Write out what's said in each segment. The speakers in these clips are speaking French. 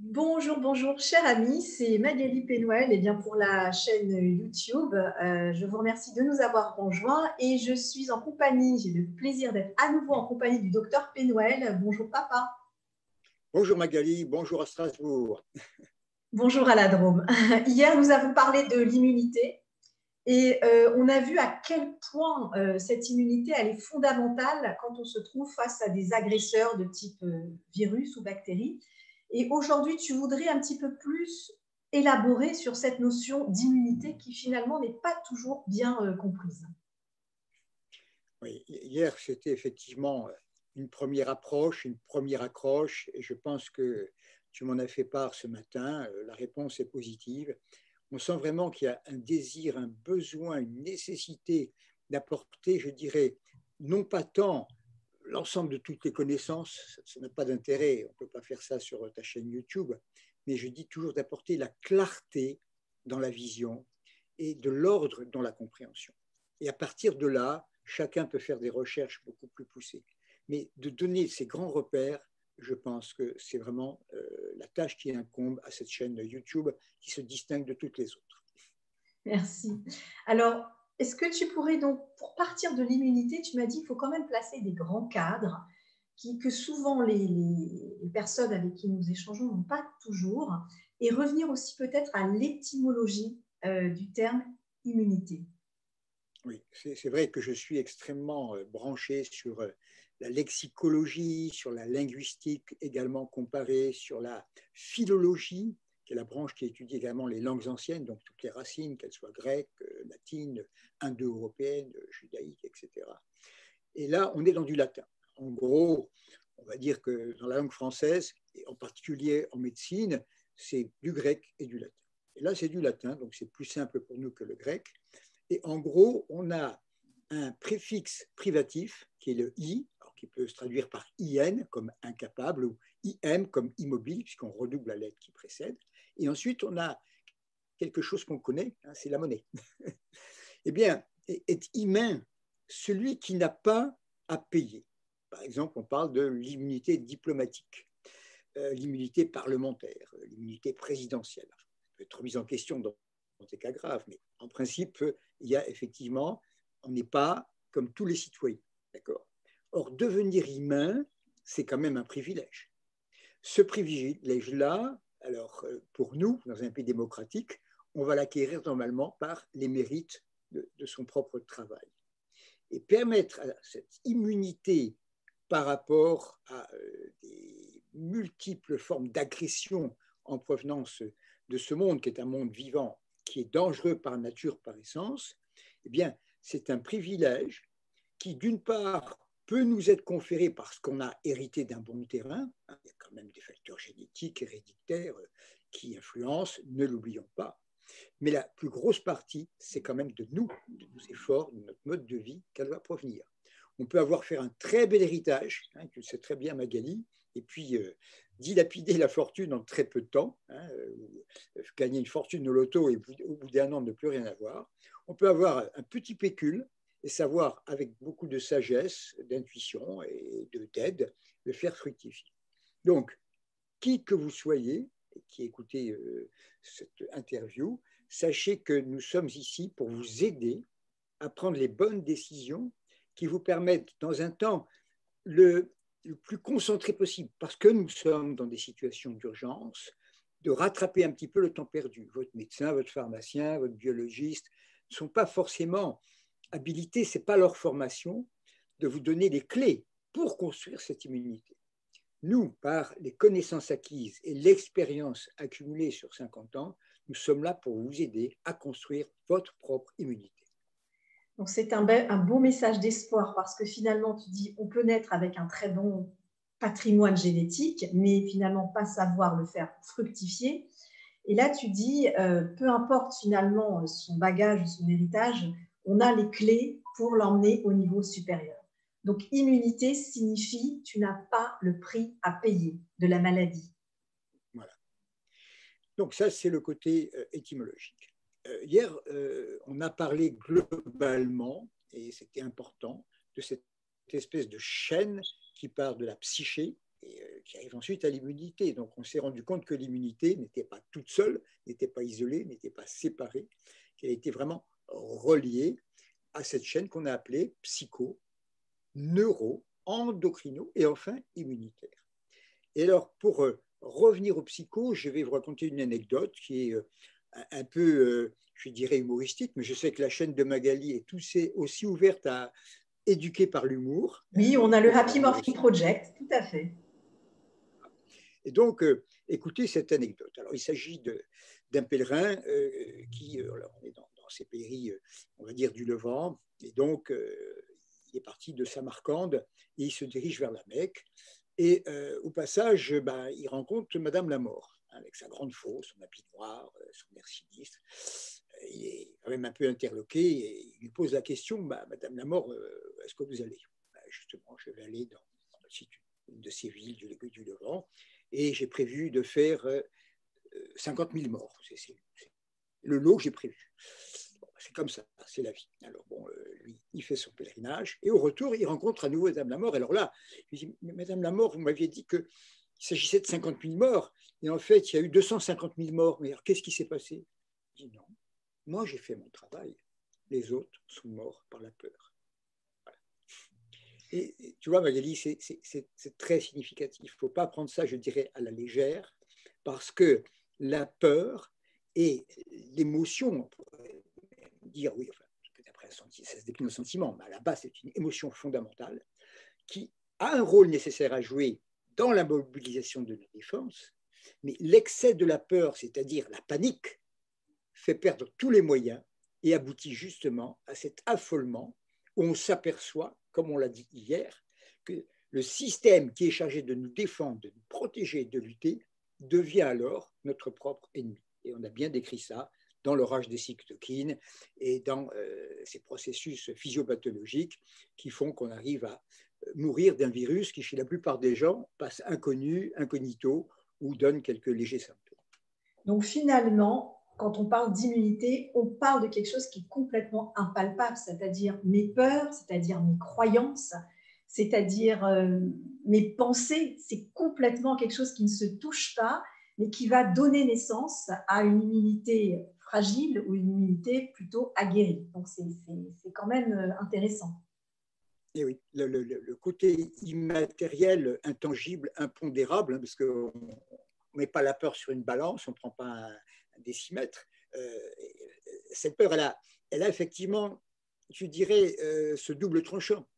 Bonjour, bonjour, cher ami, c'est Magali Pénoël et bien pour la chaîne YouTube. Je vous remercie de nous avoir rejoints et je suis en compagnie, j'ai le plaisir d'être à nouveau en compagnie du docteur Pénoël. Bonjour papa. Bonjour Magali, bonjour à Strasbourg. Bonjour à la Drôme. Hier, nous avons parlé de l'immunité et on a vu à quel point cette immunité elle est fondamentale quand on se trouve face à des agresseurs de type virus ou bactéries. Et aujourd'hui, tu voudrais un petit peu plus élaborer sur cette notion d'immunité qui finalement n'est pas toujours bien comprise. Oui, hier, c'était effectivement une première approche, une première accroche, et je pense que tu m'en as fait part ce matin. La réponse est positive. On sent vraiment qu'il y a un désir, un besoin, une nécessité d'apporter, je dirais, non pas tant l'ensemble de toutes les connaissances, ça n'a pas d'intérêt, on ne peut pas faire ça sur ta chaîne YouTube, mais je dis toujours d'apporter la clarté dans la vision et de l'ordre dans la compréhension. Et à partir de là, chacun peut faire des recherches beaucoup plus poussées. Mais de donner ces grands repères, je pense que c'est vraiment la tâche qui incombe à cette chaîne YouTube qui se distingue de toutes les autres. Merci. Alors, est-ce que tu pourrais donc, pour partir de l'immunité, tu m'as dit qu'il faut quand même placer des grands cadres que souvent les personnes avec qui nous échangeons n'ont pas toujours, et revenir aussi peut-être à l'étymologie du terme immunité. Oui, c'est vrai que je suis extrêmement branché sur la lexicologie, sur la linguistique également comparée, sur la philologie, qui est la branche qui étudie également les langues anciennes, donc toutes les racines, qu'elles soient grecques, latines, indo-européennes, judaïques, etc. Et là, on est dans du latin. En gros, on va dire que dans la langue française, et en particulier en médecine, c'est du grec et du latin. Et là, c'est du latin, donc c'est plus simple pour nous que le grec. Et en gros, on a un préfixe privatif qui est le i, alors qui peut se traduire par in comme incapable ou im comme immobile, puisqu'on redouble la lettre qui précède. Et ensuite, on a quelque chose qu'on connaît, hein, c'est la monnaie. Eh bien, est humain celui qui n'a pas à payer. Par exemple, on parle de l'immunité diplomatique, l'immunité parlementaire, l'immunité présidentielle. Ça peut être remis en question dans des cas graves, mais en principe, il y a effectivement, on n'est pas comme tous les citoyens. D'accord. Or, devenir humain, c'est quand même un privilège. Ce privilège-là, alors pour nous, dans un pays démocratique, on va l'acquérir normalement par les mérites de son propre travail. Et permettre à cette immunité par rapport à des multiples formes d'agression en provenance de ce monde qui est un monde vivant, qui est dangereux par nature, par essence, eh bien, c'est un privilège qui, d'une part, peut nous être conféré parce qu'on a hérité d'un bon terrain. Il y a quand même des facteurs génétiques, héréditaires qui influencent, ne l'oublions pas. Mais la plus grosse partie, c'est quand même de nous, de nos efforts, de notre mode de vie qu'elle va provenir. On peut avoir fait un très bel héritage, hein, tu le sais très bien Magali, et puis dilapider la fortune en très peu de temps, hein, gagner une fortune au loto et au bout d'un an ne plus rien avoir. On peut avoir un petit pécule et savoir avec beaucoup de sagesse, d'intuition et d'aide le faire fructifier. Donc, qui que vous soyez, qui écoutez cette interview, sachez que nous sommes ici pour vous aider à prendre les bonnes décisions qui vous permettent, dans un temps le plus concentré possible, parce que nous sommes dans des situations d'urgence, de rattraper un petit peu le temps perdu. Votre médecin, votre pharmacien, votre biologiste ne sont pas forcément habilités, ce n'est pas leur formation, de vous donner les clés pour construire cette immunité. Nous, par les connaissances acquises et l'expérience accumulée sur 50 ans, nous sommes là pour vous aider à construire votre propre immunité. Donc, c'est un beau message d'espoir parce que finalement, tu dis, on peut naître avec un très bon patrimoine génétique, mais finalement pas savoir le faire fructifier. Et là, tu dis, peu importe finalement son bagage, son héritage, on a les clés pour l'emmener au niveau supérieur. Donc, immunité signifie tu n'as pas le prix à payer de la maladie. Voilà. Donc ça, c'est le côté étymologique. Hier, on a parlé globalement, et c'était important, de cette espèce de chaîne qui part de la psyché qui arrive ensuite à l'immunité. Donc, on s'est rendu compte que l'immunité n'était pas toute seule, n'était pas isolée, n'était pas séparée, qu'elle était vraiment reliée à cette chaîne qu'on a appelée psycho, neuro, endocrino et enfin immunitaire. Et alors, pour revenir au psycho, je vais vous raconter une anecdote qui est un peu, je dirais, humoristique, mais je sais que la chaîne de Magali est aussi ouverte à éduquer par l'humour. Oui, on a le Happy Morphing Project, tout à fait. Et donc, écoutez cette anecdote. Alors, il s'agit d'un pèlerin qui, alors, on est dans ces pays, on va dire, du Levant, et donc, il est parti de Samarcande et il se dirige vers la Mecque. Et au passage, il rencontre Madame la Mort, avec sa grande faux, son habit noir, son air sinistre. Il est quand même un peu interloqué et il lui pose la question, Madame la Mort, est-ce que vous allez? Justement, je vais aller dans une de ces villes du Levant et j'ai prévu de faire 50 000 morts. C'est le lot que j'ai prévu. Bon, c'est comme ça, c'est la vie. Alors bon, lui, il fait son pèlerinage et au retour, il rencontre à nouveau Madame la Mort. Alors là, il dit, Madame la Mort, vous m'aviez dit qu'il s'agissait de 50 000 morts et en fait, il y a eu 250 000 morts. Mais alors, qu'est-ce qui s'est passé? Il dit non, moi j'ai fait mon travail, les autres sont morts par la peur. Voilà. Et tu vois, Magali, c'est très significatif. Il ne faut pas prendre ça, je dirais, à la légère, parce que la peur et l'émotion, on pourrait dire, oui, enfin, après, ça se décline au sentiment, mais à la base, c'est une émotion fondamentale qui a un rôle nécessaire à jouer dans la mobilisation de nos défenses, mais l'excès de la peur, c'est-à-dire la panique, fait perdre tous les moyens et aboutit justement à cet affolement où on s'aperçoit, comme on l'a dit hier, que le système qui est chargé de nous défendre, de nous protéger, de lutter, devient alors notre propre ennemi. Et on a bien décrit ça dans l'orage des cytokines et dans ces processus physiopathologiques qui font qu'on arrive à mourir d'un virus qui, chez la plupart des gens, passe incognito ou donne quelques légers symptômes. Donc finalement, quand on parle d'immunité, on parle de quelque chose qui est complètement impalpable, c'est-à-dire mes peurs, c'est-à-dire mes croyances, c'est-à-dire mes pensées. C'est complètement quelque chose qui ne se touche pas, mais qui va donner naissance à une immunité fragile ou une immunité plutôt aguerrie. Donc c'est quand même intéressant. Et oui, le côté immatériel, intangible, impondérable, hein, parce qu'on ne met pas la peur sur une balance, on ne prend pas un décimètre. Cette peur, elle a effectivement, je dirais, ce double tranchant.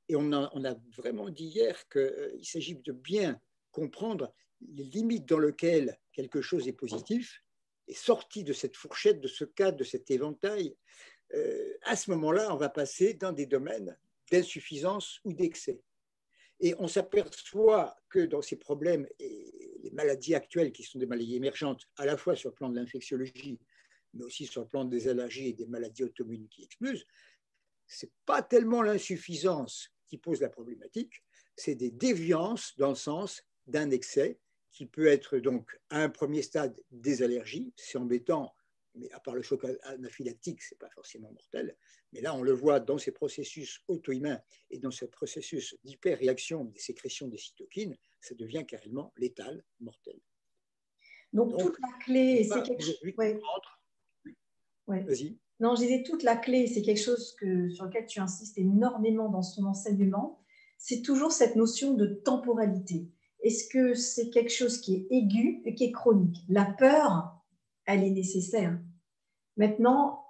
Et on a vraiment dit hier qu'il s'agit de bien comprendre les limites dans lesquelles quelque chose est positif et sorti de cette fourchette, de ce cadre, de cet éventail. À ce moment-là, on va passer dans des domaines d'insuffisance ou d'excès. Et on s'aperçoit que dans ces problèmes et les maladies actuelles, qui sont des maladies émergentes, à la fois sur le plan de l'infectiologie, mais aussi sur le plan des allergies et des maladies auto-immunes qui explosent, ce n'est pas tellement l'insuffisance qui pose la problématique, c'est des déviances dans le sens d'un excès qui peut être donc à un premier stade des allergies, c'est embêtant, mais à part le choc anaphylactique, ce n'est pas forcément mortel. Mais là, on le voit dans ces processus auto-immuns et dans ce processus d'hyperréaction des sécrétions des cytokines, ça devient carrément létal, mortel. Donc toute la clé, c'est quelque chose. Ouais. Ouais. Vas-y. Non, je disais toute la clé, c'est quelque chose sur lequel tu insistes énormément dans ton enseignement, c'est toujours cette notion de temporalité. Est-ce que c'est quelque chose qui est aigu et qui est chronique? La peur, elle est nécessaire. Maintenant,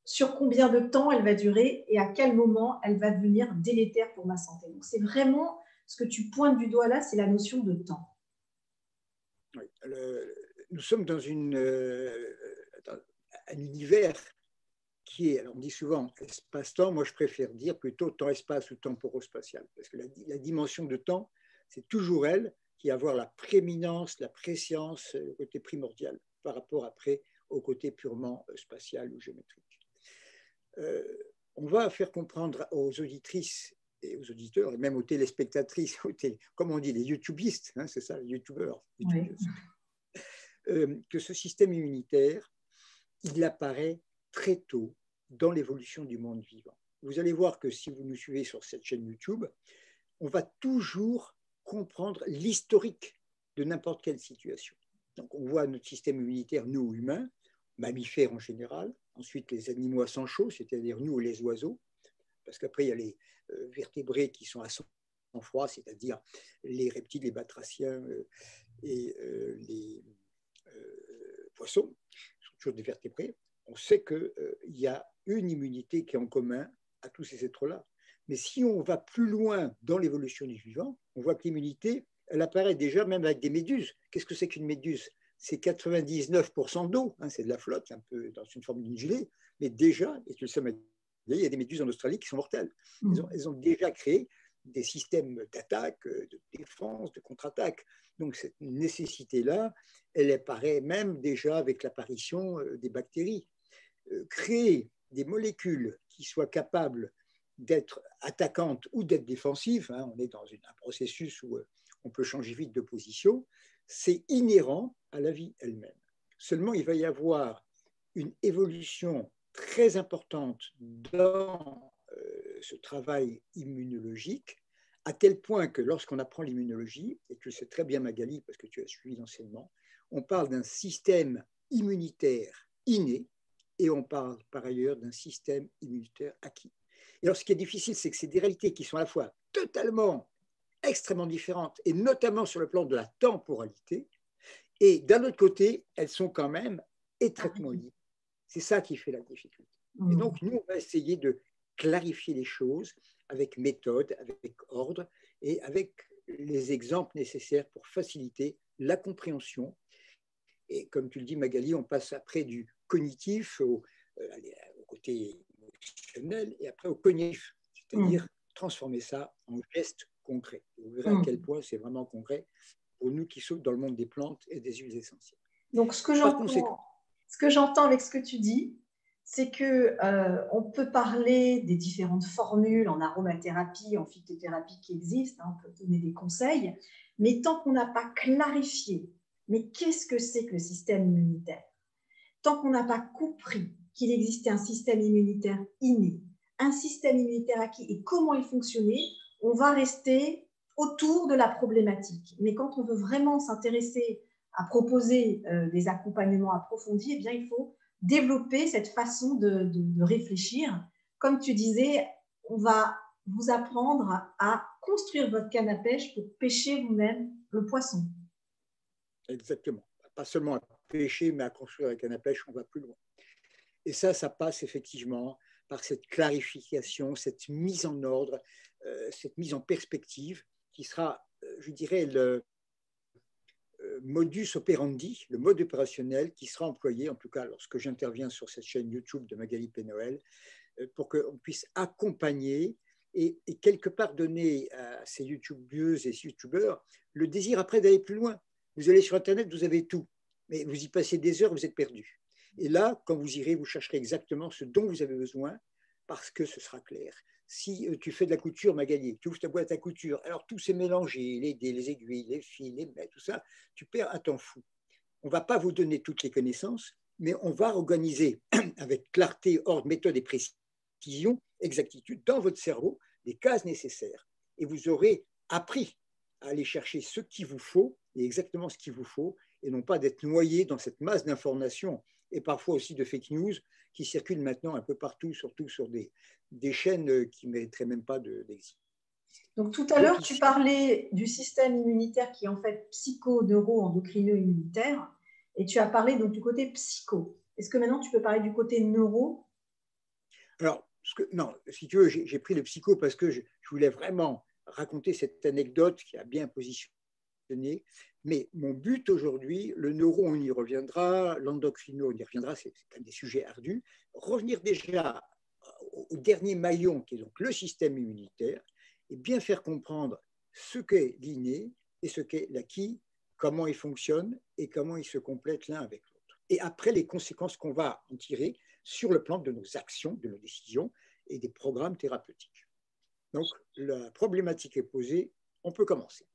sur combien de temps elle va durer et à quel moment elle va devenir délétère pour ma santé? Donc, c'est vraiment ce que tu pointes du doigt là, c'est la notion de temps. Oui, nous sommes dans un univers qui est, alors on dit souvent espace-temps, moi je préfère dire plutôt temps-espace ou temporo-spatial, parce que la dimension de temps, c'est toujours elle qui va avoir la prééminence, la préscience, le côté primordial par rapport après au côté purement spatial ou géométrique. On va faire comprendre aux auditrices et aux auditeurs, et même aux téléspectatrices, comme on dit, les youtubistes, hein, c'est ça, les youtubeurs, oui. Que ce système immunitaire, il apparaît très tôt dans l'évolution du monde vivant. Vous allez voir que si vous nous suivez sur cette chaîne YouTube, on va toujours comprendre l'historique de n'importe quelle situation. Donc, on voit notre système immunitaire, nous, humains, mammifères en général, ensuite les animaux à sang chaud, c'est-à-dire nous, les oiseaux, parce qu'après, il y a les vertébrés qui sont à sang froid, c'est-à-dire les reptiles, les batraciens et les poissons, sont toujours des vertébrés. On sait qu'il y a une immunité qui est en commun à tous ces êtres-là. Mais si on va plus loin dans l'évolution du vivant, on voit que l'immunité, elle apparaît déjà même avec des méduses. Qu'est-ce que c'est qu'une méduse? C'est 99% d'eau, hein, c'est de la flotte, un peu dans une forme d'une gelée, mais déjà, et tu le sais, il y a des méduses en Australie qui sont mortelles. Elles ont déjà créé des systèmes d'attaque, de défense, de contre-attaque. Donc cette nécessité-là, elle apparaît même déjà avec l'apparition des bactéries. Créer des molécules qui soient capables d'être attaquantes ou d'être défensives, hein, on est dans un processus où on peut changer vite de position, c'est inhérent à la vie elle-même. Seulement, il va y avoir une évolution très importante dans ce travail immunologique, à tel point que lorsqu'on apprend l'immunologie, et tu le sais très bien Magali, parce que tu as suivi l'enseignement, on parle d'un système immunitaire inné, et on parle par ailleurs d'un système immunitaire acquis. Et alors ce qui est difficile, c'est que c'est des réalités qui sont à la fois totalement, extrêmement différentes, et notamment sur le plan de la temporalité, et d'un autre côté, elles sont quand même étroitement liées. C'est ça qui fait la difficulté. Et donc, nous, on va essayer de clarifier les choses avec méthode, avec ordre et avec les exemples nécessaires pour faciliter la compréhension. Et comme tu le dis, Magali, on passe après du cognitif au côté émotionnel et après au cognitif, c'est-à-dire transformer ça en gestes concrets. Vous verrez à quel point c'est vraiment concret pour nous qui sommes dans le monde des plantes et des huiles essentielles. Donc, ce que j'entends avec ce que tu dis, c'est qu'on peut parler des différentes formules en aromathérapie, en phytothérapie qui existent, hein, on peut donner des conseils, mais tant qu'on n'a pas clarifié, mais qu'est-ce que c'est que le système immunitaire? Tant qu'on n'a pas compris qu'il existait un système immunitaire inné, un système immunitaire acquis et comment il fonctionnait, on va rester autour de la problématique. Mais quand on veut vraiment s'intéresser à proposer des accompagnements approfondis, eh bien, il faut développer cette façon de réfléchir. Comme tu disais, on va vous apprendre à construire votre canne à pêche pour pêcher vous-même le poisson. Exactement. Pas seulement à pêcher, mais à construire la canne à pêche, on va plus loin. Et ça passe effectivement par cette clarification, cette mise en ordre, cette mise en perspective qui sera, je dirais, le modus operandi, le mode opérationnel qui sera employé, en tout cas lorsque j'interviens sur cette chaîne YouTube de Magali Pénoël, pour qu'on puisse accompagner et quelque part donner à ces YouTubeuses et ces YouTubeurs le désir après d'aller plus loin. Vous allez sur Internet, vous avez tout, mais vous y passez des heures, vous êtes perdu. Et là, quand vous irez, vous chercherez exactement ce dont vous avez besoin parce que ce sera clair. Si tu fais de la couture, Magali, tu ouvres ta boîte à couture, alors tout s'est mélangé, les dés, les aiguilles, les fils, les mètres, tout ça, tu perds un temps fou. On ne va pas vous donner toutes les connaissances, mais on va organiser avec clarté, ordre, méthode et précision, exactitude dans votre cerveau les cases nécessaires. Et vous aurez appris à aller chercher ce qu'il vous faut et exactement ce qu'il vous faut, et non pas d'être noyé dans cette masse d'informations et parfois aussi de fake news qui circulent maintenant un peu partout, surtout sur des chaînes qui ne mériteraient même pas d'exister. Donc tout à l'heure, tu parlais du système immunitaire qui est en fait psycho-neuro-endocrino-immunitaire, et tu as parlé donc du côté psycho. Est-ce que maintenant tu peux parler du côté neuro? Alors, non, si tu veux, j'ai pris le psycho parce que je voulais vraiment raconter cette anecdote qui a bien positionné. Mais mon but aujourd'hui, le neuro, on y reviendra, l'endocrino, on y reviendra, c'est quand même des sujets ardus. Revenir déjà au dernier maillon, qui est donc le système immunitaire, et bien faire comprendre ce qu'est l'inné et ce qu'est l'acquis, comment il fonctionne et comment il se complète l'un avec l'autre. Et après, les conséquences qu'on va en tirer sur le plan de nos actions, de nos décisions et des programmes thérapeutiques. Donc, la problématique est posée, on peut commencer.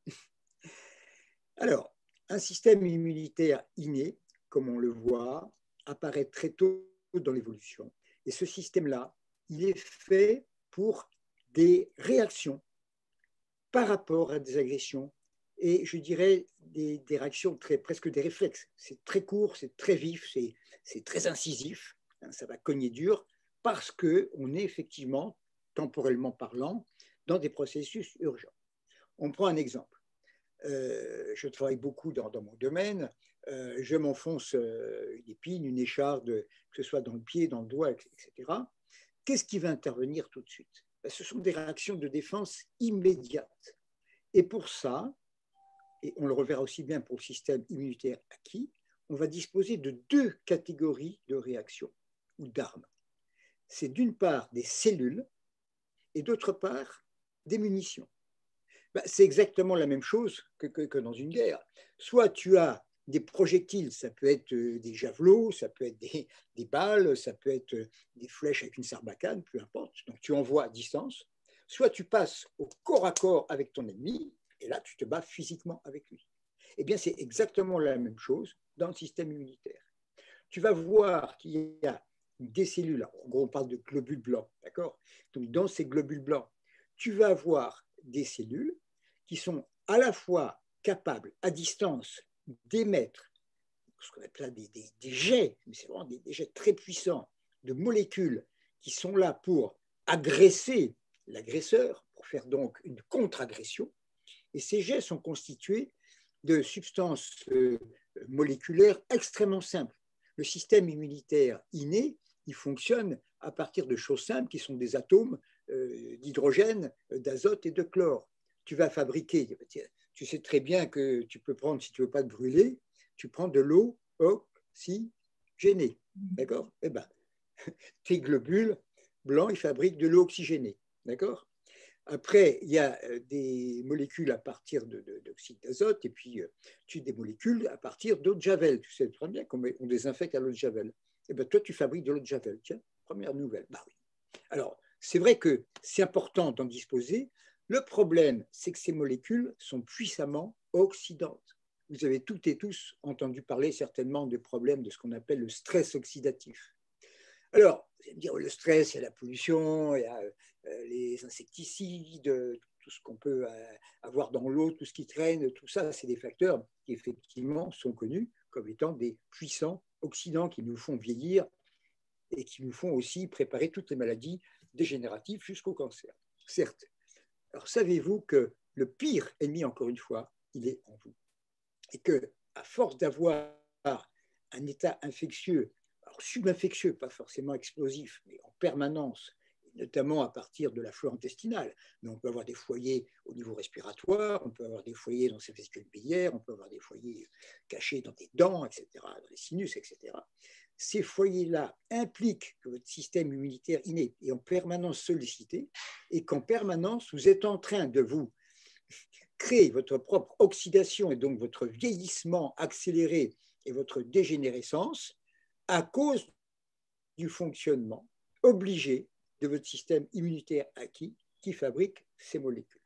Alors, un système immunitaire inné, comme on le voit, apparaît très tôt dans l'évolution. Et ce système-là, il est fait pour des réactions par rapport à des agressions et je dirais des réactions presque des réflexes. C'est très court, c'est très vif, c'est très incisif, hein, ça va cogner dur, parce qu'on est effectivement, temporellement parlant, dans des processus urgents. On prend un exemple. Je travaille beaucoup dans mon domaine, je m'enfonce une épine, une écharde, que ce soit dans le pied, dans le doigt, etc. Qu'est-ce qui va intervenir tout de suite? Ce sont des réactions de défense immédiates. Et pour ça, et on le reverra aussi bien pour le système immunitaire acquis, on va disposer de deux catégories de réactions ou d'armes. C'est d'une part des cellules et d'autre part des munitions. C'est exactement la même chose que dans une guerre. Soit tu as des projectiles, ça peut être des javelots, ça peut être des balles, ça peut être des flèches avec une sarbacane, peu importe. Donc tu envoies à distance. Soit tu passes au corps à corps avec ton ennemi, et là tu te bats physiquement avec lui. Eh bien, c'est exactement la même chose dans le système immunitaire. Tu vas voir qu'il y a des cellules, en gros on parle de globules blancs, d'accord? Donc dans ces globules blancs, tu vas avoir des cellules qui sont à la fois capables à distance d'émettre ce qu'on appelle des jets, mais c'est vraiment des jets très puissants de molécules qui sont là pour agresser l'agresseur, pour faire donc une contre-agression. Et ces jets sont constitués de substances moléculaires extrêmement simples. Le système immunitaire inné, il fonctionne à partir de choses simples qui sont des atomes d'hydrogène, d'azote et de chlore. Tu vas fabriquer, tu sais très bien que tu peux prendre, si tu ne veux pas te brûler, tu prends de l'eau oxygénée. D'accord? Eh bien, tes globules blancs, ils fabriquent de l'eau oxygénée. D'accord? Après, il y a des molécules à partir d'oxyde d'azote et puis tu as des molécules à partir d'eau de javel. Tu sais très bien qu'on désinfecte à l'eau de javel. Et bien, toi, tu fabriques de l'eau de javel. Tiens, première nouvelle. Bah oui. Alors, c'est vrai que c'est important d'en disposer. Le problème, c'est que ces molécules sont puissamment oxydantes. Vous avez toutes et tous entendu parler certainement de problèmes de ce qu'on appelle le stress oxydatif. Alors, vous allez me dire, le stress, il y a la pollution, il y a les insecticides, tout ce qu'on peut avoir dans l'eau, tout ce qui traîne, tout ça, c'est des facteurs qui effectivement sont connus comme étant des puissants oxydants qui nous font vieillir et qui nous font aussi préparer toutes les maladies dégénératives jusqu'au cancer. Certes. Alors, savez-vous que le pire ennemi, encore une fois, il est en vous? Et qu'à force d'avoir un état infectieux, alors subinfectieux, pas forcément explosif, mais en permanence, notamment à partir de la flore intestinale. Mais on peut avoir des foyers au niveau respiratoire, on peut avoir des foyers dans ses vésicules biliaires, on peut avoir des foyers cachés dans des dents, etc., dans les sinus, etc. Ces foyers-là impliquent que votre système immunitaire inné est en permanence sollicité et qu'en permanence, vous êtes en train de vous créer votre propre oxydation et donc votre vieillissement accéléré et votre dégénérescence à cause du fonctionnement obligé de votre système immunitaire acquis qui fabrique ces molécules.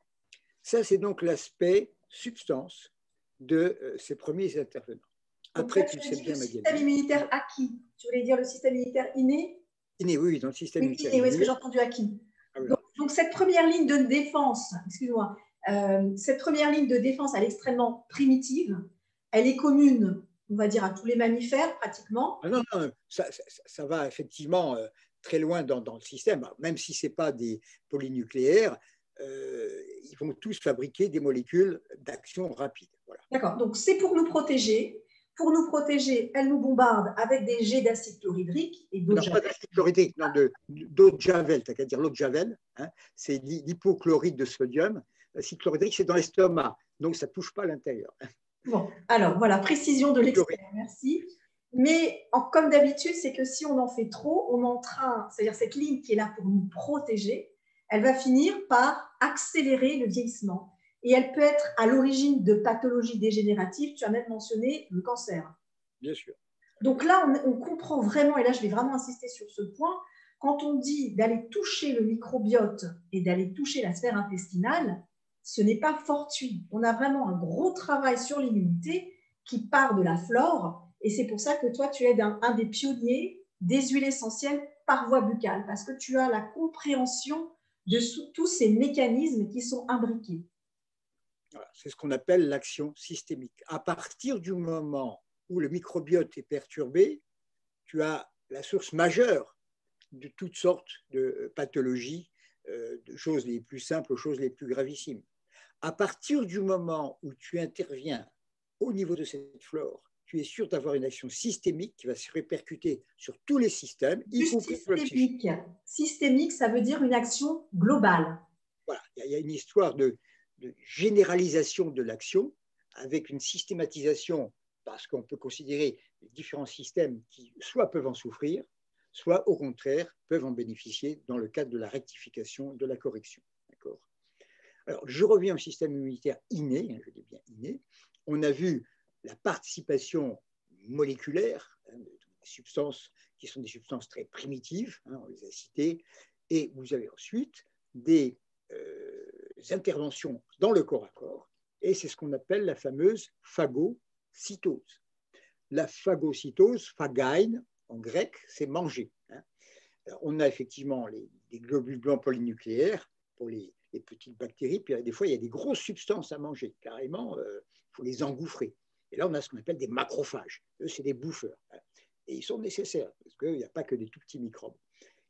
Ça, c'est donc l'aspect substance de ces premiers intervenants. Après, tu sais bien, le système immunitaire acquis. Tu voulais dire le système immunitaire inné? Inné, oui, dans le système immunitaire inné. Oui, est-ce que j'ai entendu acquis? Ah, voilà. Donc, cette première ligne de défense, excuse-moi, cette première ligne de défense, elle est extrêmement primitive. Elle est commune, on va dire, à tous les mammifères, pratiquement. Ah non, ça va effectivement très loin dans le système. Alors, même si ce n'est pas des polynucléaires, ils vont tous fabriquer des molécules d'action rapide. Voilà. D'accord, donc c'est pour nous protéger. Pour nous protéger, elle nous bombarde avec des jets d'acide chlorhydrique et d'eau de javel. Pas d'acide chlorhydrique, non, d'eau de javel, tu n'as qu'à dire l'eau de javel. Hein, c'est l'hypochlorite de sodium. L'acide chlorhydrique, c'est dans l'estomac, donc ça ne touche pas à l'intérieur. Bon, alors voilà, précision de l'expert, merci. Mais comme d'habitude, c'est que si on en fait trop, on entraîne, c'est-à-dire cette ligne qui est là pour nous protéger, elle va finir par accélérer le vieillissement. Et elle peut être à l'origine de pathologies dégénératives. Tu as même mentionné le cancer. Bien sûr. Donc là, on comprend vraiment, et là, je vais vraiment insister sur ce point, quand on dit d'aller toucher le microbiote et d'aller toucher la sphère intestinale, ce n'est pas fortuit. On a vraiment un gros travail sur l'immunité qui part de la flore, et c'est pour ça que toi, tu es un des pionniers des huiles essentielles par voie buccale, parce que tu as la compréhension de tous ces mécanismes qui sont imbriqués. Voilà, c'est ce qu'on appelle l'action systémique. À partir du moment où le microbiote est perturbé, tu as la source majeure de toutes sortes de pathologies, de choses les plus simples aux choses les plus gravissimes. À partir du moment où tu interviens au niveau de cette flore, tu es sûr d'avoir une action systémique qui va se répercuter sur tous les systèmes, y compris le psychique. Systémique, ça veut dire une action globale. Voilà, il y a une histoire de généralisation de l'action avec une systématisation parce qu'on peut considérer les différents systèmes qui soit peuvent en souffrir, soit au contraire peuvent en bénéficier dans le cadre de la rectification, de la correction. D'accord ? Alors, je reviens au système immunitaire inné, je dis bien inné. On a vu la participation moléculaire, de substances qui sont des substances très primitives, on les a citées, et vous avez ensuite des interventions dans le corps à corps, et c'est ce qu'on appelle la fameuse phagocytose. La phagocytose, phagein en grec, c'est manger. Alors, on a effectivement des globules blancs polynucléaires pour les petites bactéries, puis des fois il y a des grosses substances à manger, carrément, il faut les engouffrer. Et là, on a ce qu'on appelle des macrophages. Eux, c'est des bouffeurs. Et ils sont nécessaires, parce qu'il n'y a pas que des tout petits microbes.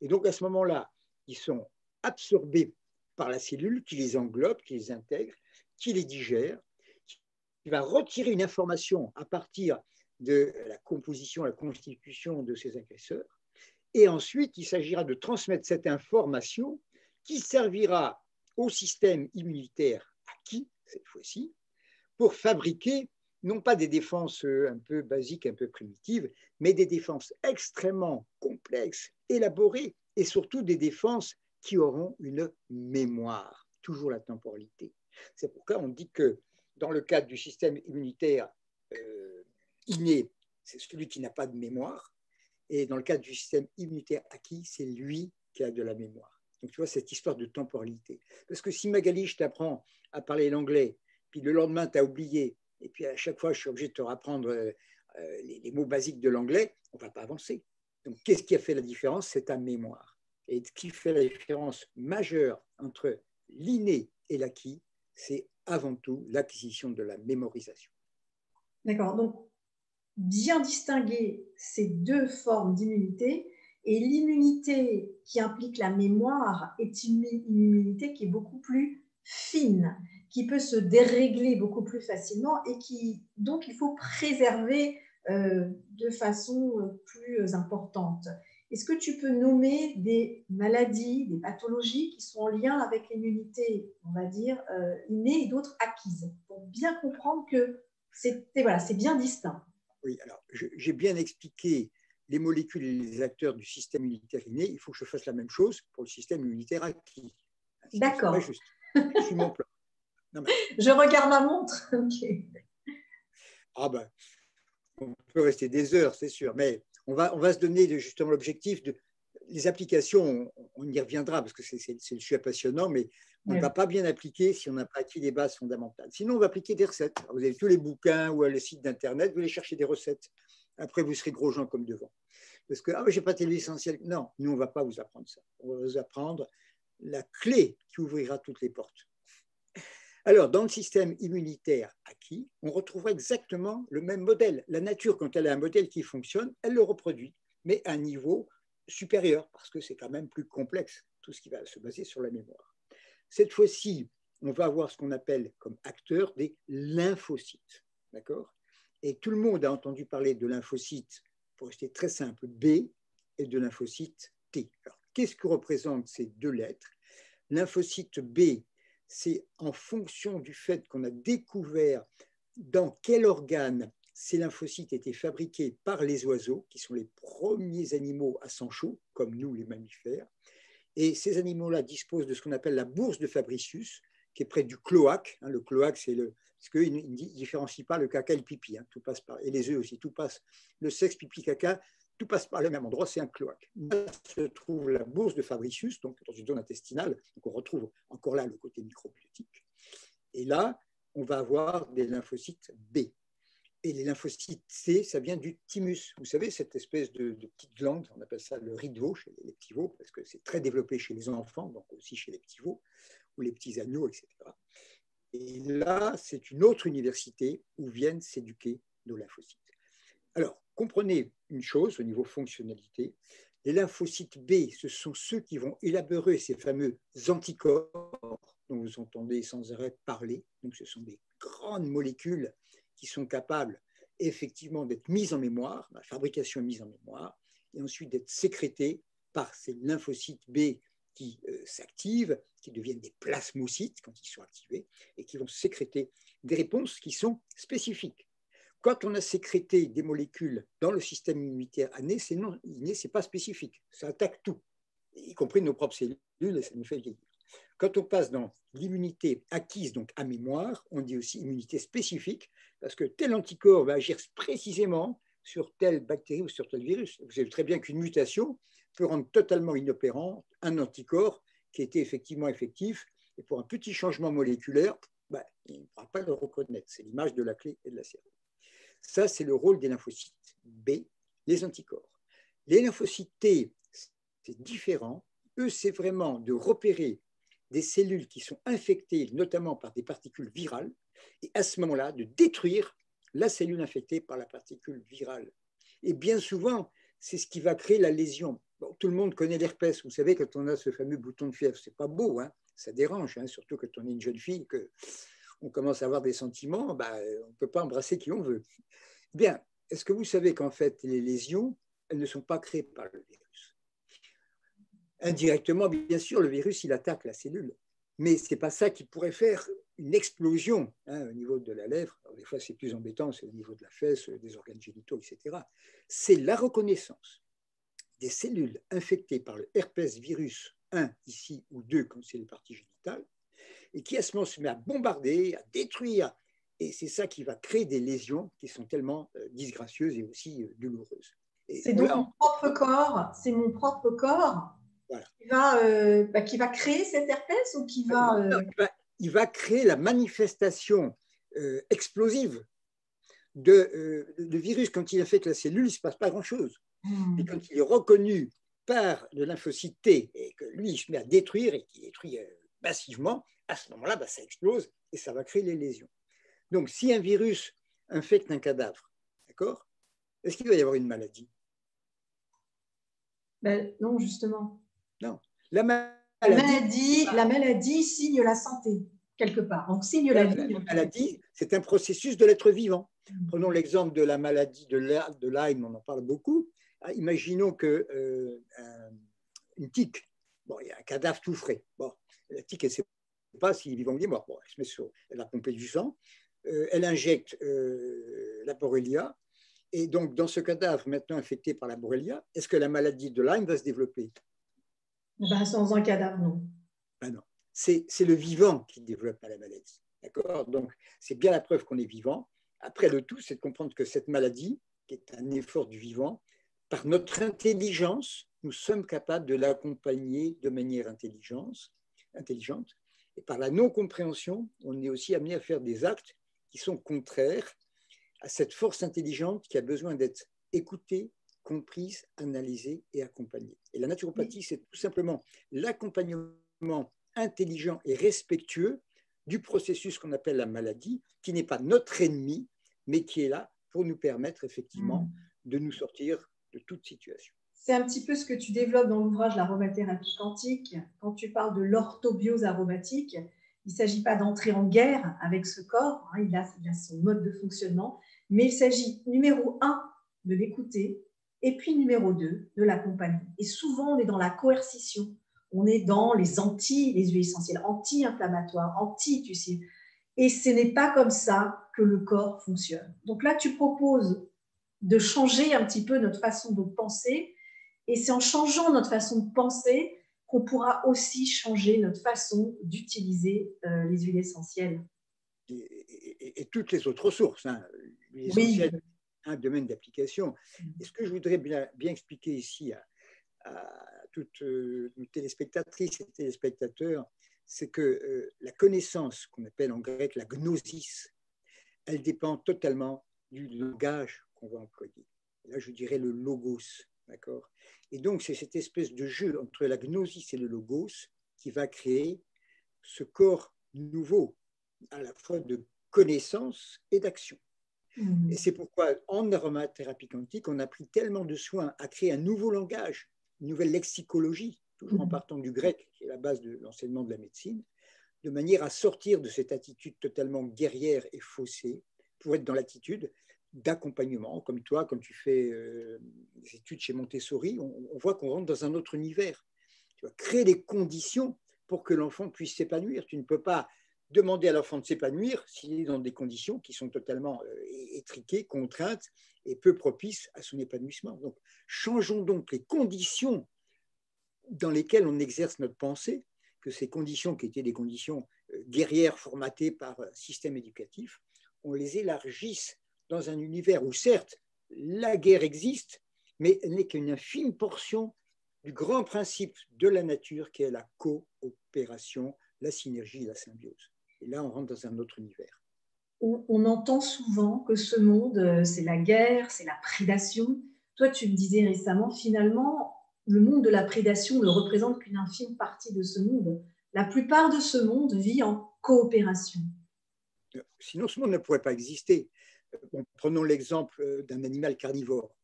Et donc, à ce moment-là, ils sont absorbés par la cellule qui les englobe, qui les intègre, qui les digère, qui va retirer une information à partir de la composition, la constitution de ces agresseurs. Et ensuite, il s'agira de transmettre cette information qui servira au système immunitaire acquis, cette fois-ci, pour fabriquer non pas des défenses un peu basiques, un peu primitives, mais des défenses extrêmement complexes, élaborées, et surtout des défenses qui auront une mémoire, toujours la temporalité. C'est pourquoi on dit que dans le cadre du système immunitaire inné, c'est celui qui n'a pas de mémoire, et dans le cadre du système immunitaire acquis, c'est lui qui a de la mémoire. Donc tu vois cette histoire de temporalité. Parce que si Magali, je t'apprends à parler l'anglais, puis le lendemain, tu as oublié, et puis à chaque fois, je suis obligé de te rapprendre les mots basiques de l'anglais, on ne va pas avancer. Donc qu'est-ce qui a fait la différence? C'est ta mémoire. Et ce qui fait la différence majeure entre l'inné et l'acquis, c'est avant tout l'acquisition de la mémorisation. D'accord, donc bien distinguer ces deux formes d'immunité, et l'immunité qui implique la mémoire est une immunité qui est beaucoup plus fine, qui peut se dérégler beaucoup plus facilement et qui, donc, il faut préserver de façon plus importante. Est-ce que tu peux nommer des maladies, des pathologies qui sont en lien avec l'immunité, on va dire, innée et d'autres acquises, pour bien comprendre que c'est bien distinct? Oui, alors j'ai bien expliqué les molécules et les acteurs du système immunitaire inné. Il faut que je fasse la même chose pour le système immunitaire acquis. D'accord. C'est pas juste. Je suis mon plan. Non, mais... Je regarde ma montre. Okay. Ah ben, on peut rester des heures, c'est sûr, mais on va se donner justement l'objectif de les applications. On y reviendra parce que c'est le sujet passionnant, mais on ne va pas bien appliquer si on n'a pas acquis les bases fondamentales. Sinon, on va appliquer des recettes. Alors, vous avez tous les bouquins ou les sites d'internet, vous allez chercher des recettes. Après, vous serez gros gens comme devant. Parce que j'ai pas télé essentiel. Non, nous on va pas vous apprendre ça. On va vous apprendre la clé qui ouvrira toutes les portes. Alors, dans le système immunitaire acquis, on retrouvera exactement le même modèle. La nature, quand elle a un modèle qui fonctionne, elle le reproduit, mais à un niveau supérieur, parce que c'est quand même plus complexe, tout ce qui va se baser sur la mémoire. Cette fois-ci, on va avoir ce qu'on appelle comme acteurs des lymphocytes. D'accord ? Et tout le monde a entendu parler de lymphocytes, pour rester très simple, B, et de lymphocyte T. Alors, qu'est-ce que représentent ces deux lettres? Lymphocyte B, c'est en fonction du fait qu'on a découvert dans quel organe ces lymphocytes étaient fabriqués par les oiseaux, qui sont les premiers animaux à sang chaud, comme nous les mammifères. Et ces animaux-là disposent de ce qu'on appelle la bourse de Fabricius, qui est près du cloaque. Le cloaque, c'est le... Parce qu'ils ne différencient pas le caca et le pipi. Tout passe par... Et les œufs aussi, tout passe. Le sexe, pipi, caca, tout passe par le même endroit, c'est un cloaque. Là se trouve la bourse de Fabricius, donc dans une zone intestinale. Donc on retrouve encore là le côté microbiotique. Et là, on va avoir des lymphocytes B. Et les lymphocytes C, ça vient du thymus. Vous savez, cette espèce de petite glande, on appelle ça le riz de veau chez les petits veaux, parce que c'est très développé chez les enfants, donc aussi chez les petits veaux, ou les petits agneaux, etc. Et là, c'est une autre université où viennent s'éduquer nos lymphocytes. Alors, comprenez une chose au niveau fonctionnalité. Les lymphocytes B, ce sont ceux qui vont élaborer ces fameux anticorps dont vous entendez sans arrêt parler. Donc, ce sont des grandes molécules qui sont capables effectivement d'être mises en mémoire, la fabrication est mise en mémoire, et ensuite d'être sécrétées par ces lymphocytes B qui s'activent, qui deviennent des plasmocytes quand ils sont activés, et qui vont sécréter des réponses qui sont spécifiques. Quand on a sécrété des molécules dans le système immunitaire inné, ce n'est pas spécifique, ça attaque tout, y compris nos propres cellules, et ça nous fait vieillir. Quand on passe dans l'immunité acquise, donc à mémoire, on dit aussi immunité spécifique, parce que tel anticorps va agir précisément sur telle bactérie ou sur tel virus. Vous savez très bien qu'une mutation peut rendre totalement inopérant un anticorps qui était effectivement effectif, et pour un petit changement moléculaire, il ne pourra pas le reconnaître. C'est l'image de la clé et de la cérule. Ça, c'est le rôle des lymphocytes B, les anticorps. Les lymphocytes T, c'est différent. Eux, c'est vraiment de repérer des cellules qui sont infectées, notamment par des particules virales, et à ce moment-là, de détruire la cellule infectée par la particule virale. Et bien souvent, c'est ce qui va créer la lésion. Bon, tout le monde connaît l'herpès. Vous savez, quand on a ce fameux bouton de fièvre, c'est pas beau, hein, ça dérange, hein, surtout quand on est une jeune fille, qu'on commence à avoir des sentiments, on ne peut pas embrasser qui on veut. Bien, est-ce que vous savez qu'en fait, les lésions, elles ne sont pas créées par le virus? Indirectement, bien sûr, le virus, il attaque la cellule. Mais ce n'est pas ça qui pourrait faire une explosion au niveau de la lèvre. Alors, des fois, c'est plus embêtant, c'est au niveau de la fesse, des organes génitaux, etc. C'est la reconnaissance des cellules infectées par le herpès virus 1 ici ou 2 quand c'est les parties génitales, et qui à ce moment se met à bombarder, à détruire. Et c'est ça qui va créer des lésions qui sont tellement disgracieuses et aussi douloureuses. C'est donc mon propre corps, c'est mon propre corps voilà. Qui va créer cet herpès ou qui va… Il va créer la manifestation explosive de virus. Quand il infecte la cellule, il ne se passe pas grand-chose. Et quand il est reconnu par le lymphocyte T et que lui, il se met à détruire et qu'il détruit massivement, à ce moment-là, ça explose et ça va créer les lésions. Donc, si un virus infecte un cadavre, d'accord, est-ce qu'il va y avoir une maladie? Non, justement. Non. La maladie signe la santé, quelque part. Donc, signe la vie. La maladie, c'est un processus de l'être vivant. Prenons l'exemple de la maladie de Lyme, on en parle beaucoup. Imaginons qu'une tique, bon, il y a un cadavre tout frais. Bon, la tique, elle ne sait pas s'il est vivant ou il est mort. Bon, elle va pomper du sang, elle injecte la borrelia, et donc dans ce cadavre maintenant infecté par la borrelia, est-ce que la maladie de Lyme va se développer? Sans un cadavre, non. Non. C'est le vivant qui développe la maladie. D'accord? Donc, c'est bien la preuve qu'on est vivant. Après, le tout, c'est de comprendre que cette maladie, qui est un effort du vivant, par notre intelligence, nous sommes capables de l'accompagner de manière intelligente. Et par la non-compréhension, on est aussi amené à faire des actes qui sont contraires à cette force intelligente qui a besoin d'être écoutée, comprise, analysée et accompagnée. Et la naturopathie, c'est tout simplement l'accompagnement intelligent et respectueux du processus qu'on appelle la maladie, qui n'est pas notre ennemi, mais qui est là pour nous permettre effectivement de nous sortir de toute situation. C'est un petit peu ce que tu développes dans l'ouvrage L'aromathérapie quantique. Quand tu parles de l'orthobiose aromatique, il ne s'agit pas d'entrer en guerre avec ce corps, il a son mode de fonctionnement, mais il s'agit, numéro 1, de l'écouter, et puis numéro 2, de l'accompagner. Et souvent, on est dans la coercition, on est dans les huiles essentielles, anti-inflammatoires, tu sais. Et ce n'est pas comme ça que le corps fonctionne. Donc là, tu proposes de changer un petit peu notre façon de penser, et c'est en changeant notre façon de penser qu'on pourra aussi changer notre façon d'utiliser les huiles essentielles. Et toutes les autres ressources. L'huile essentielle, oui. Un domaine d'application. Et ce que je voudrais bien expliquer ici à toutes nos téléspectatrices et téléspectateurs, c'est que la connaissance, qu'on appelle en grec la gnosis, elle dépend totalement du langage qu'on va employer. Et là, je dirais le logos, d'accord? Et donc, c'est cette espèce de jeu entre la gnosis et le logos qui va créer ce corps nouveau à la fois de connaissance et d'action. Mhm. Et c'est pourquoi, en aromathérapie quantique, on a pris tellement de soin à créer un nouveau langage, une nouvelle lexicologie, toujours en partant du grec, qui est la base de l'enseignement de la médecine, de manière à sortir de cette attitude totalement guerrière et faussée, pour être dans l'attitude d'accompagnement, comme toi, quand tu fais des études chez Montessori, on voit qu'on rentre dans un autre univers. Tu vas créer les conditions pour que l'enfant puisse s'épanouir. Tu ne peux pas demander à l'enfant de s'épanouir s'il est dans des conditions qui sont totalement étriquées, contraintes et peu propices à son épanouissement. Donc, changeons donc les conditions dans lesquelles on exerce notre pensée, que ces conditions qui étaient des conditions guerrières formatées par un système éducatif, on les élargisse dans un univers où certes la guerre existe, mais elle n'est qu'une infime portion du grand principe de la nature qui est la coopération, la synergie et la symbiose. Et là, on rentre dans un autre univers. On entend souvent que ce monde, c'est la guerre, c'est la prédation. Toi, tu me disais récemment, finalement, le monde de la prédation ne représente qu'une infime partie de ce monde. La plupart de ce monde vit en coopération. Sinon, ce monde ne pourrait pas exister. Bon, prenons l'exemple d'un animal carnivore.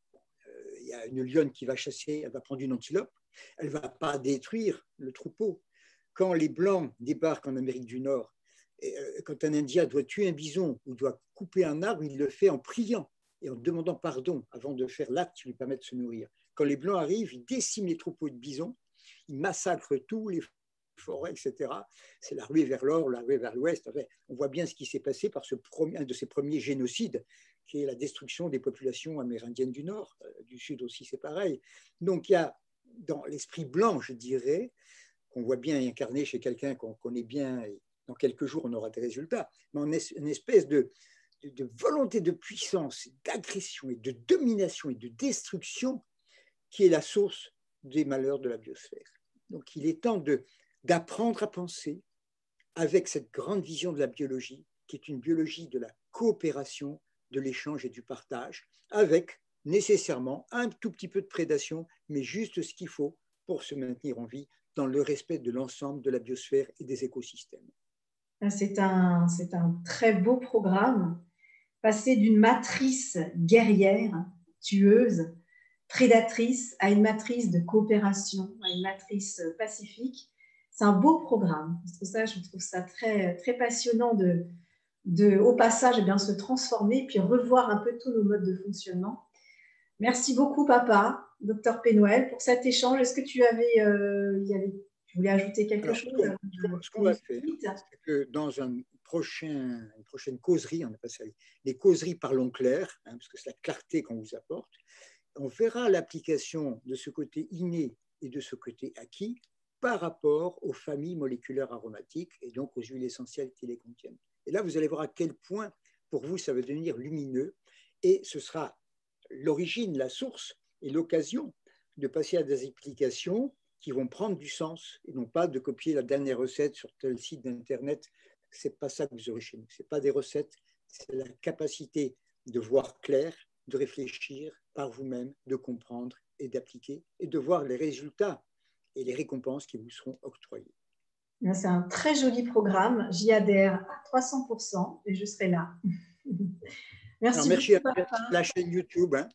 Il y a une lionne qui va chasser, elle va prendre une antilope, elle ne va pas détruire le troupeau. Quand les Blancs débarquent en Amérique du Nord, quand un Indien doit tuer un bison ou doit couper un arbre, il le fait en priant et en demandant pardon avant de faire l'acte qui lui permet de se nourrir. Quand les Blancs arrivent, ils déciment les troupeaux de bisons, ils massacrent tous les forêts, etc. C'est la ruée vers l'or, la ruée vers l'ouest. Enfin, on voit bien ce qui s'est passé par un de ces premiers génocides, qui est la destruction des populations amérindiennes du Nord. Du Sud aussi, c'est pareil. Donc, il y a dans l'esprit blanc, je dirais, qu'on voit bien incarné chez quelqu'un qu'on connaît bien, et dans quelques jours, on aura des résultats, mais on est une espèce de volonté de puissance, d'agression et de domination et de destruction qui est la source des malheurs de la biosphère. Donc, il est temps d'apprendre à penser avec cette grande vision de la biologie, qui est une biologie de la coopération, de l'échange et du partage, avec nécessairement un tout petit peu de prédation, mais juste ce qu'il faut pour se maintenir en vie dans le respect de l'ensemble de la biosphère et des écosystèmes. C'est un très beau programme. Passer d'une matrice guerrière, tueuse, prédatrice, à une matrice de coopération, à une matrice pacifique, c'est un beau programme. Je trouve ça très, très passionnant au passage, se transformer, puis revoir un peu tous nos modes de fonctionnement. Merci beaucoup, papa, docteur Pénoël, pour cet échange. Est-ce que tu voulais ajouter quelque chose? Ce qu'on va faire, c'est que dans une prochaine causerie, on appelle ça les causeries Parlons Clair, parce que c'est la clarté qu'on vous apporte, on verra l'application de ce côté inné et de ce côté acquis par rapport aux familles moléculaires aromatiques et donc aux huiles essentielles qui les contiennent. Et là, vous allez voir à quel point, pour vous, ça va devenir lumineux et ce sera l'origine, la source et l'occasion de passer à des applications qui vont prendre du sens et non pas de copier la dernière recette sur tel site d'internet. C'est pas ça que vous aurez chez nous. C'est pas des recettes, c'est la capacité de voir clair, de réfléchir par vous-même, de comprendre et d'appliquer et de voir les résultats et les récompenses qui vous seront octroyées. C'est un très joli programme. J'y adhère à 300% et je serai là. Merci beaucoup, à la chaîne YouTube. Ouais.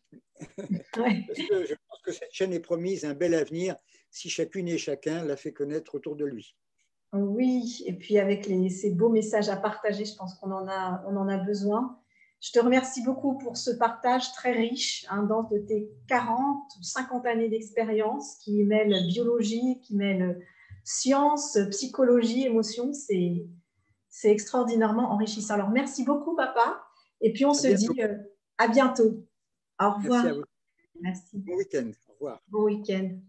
Parce que je pense que cette chaîne est promise un bel avenir si chacune et chacun la fait connaître autour de lui. Oui, et puis avec ces beaux messages à partager, je pense qu'on en a besoin. Je te remercie beaucoup pour ce partage très riche dans de tes 40 ou 50 années d'expérience qui mêlent biologie, qui mêlent science, psychologie, émotion. C'est extraordinairement enrichissant. Alors, merci beaucoup, papa. Et puis, on se dit à bientôt. Au revoir. Merci à vous. Merci. Bon week-end. Au revoir. Bon week-end.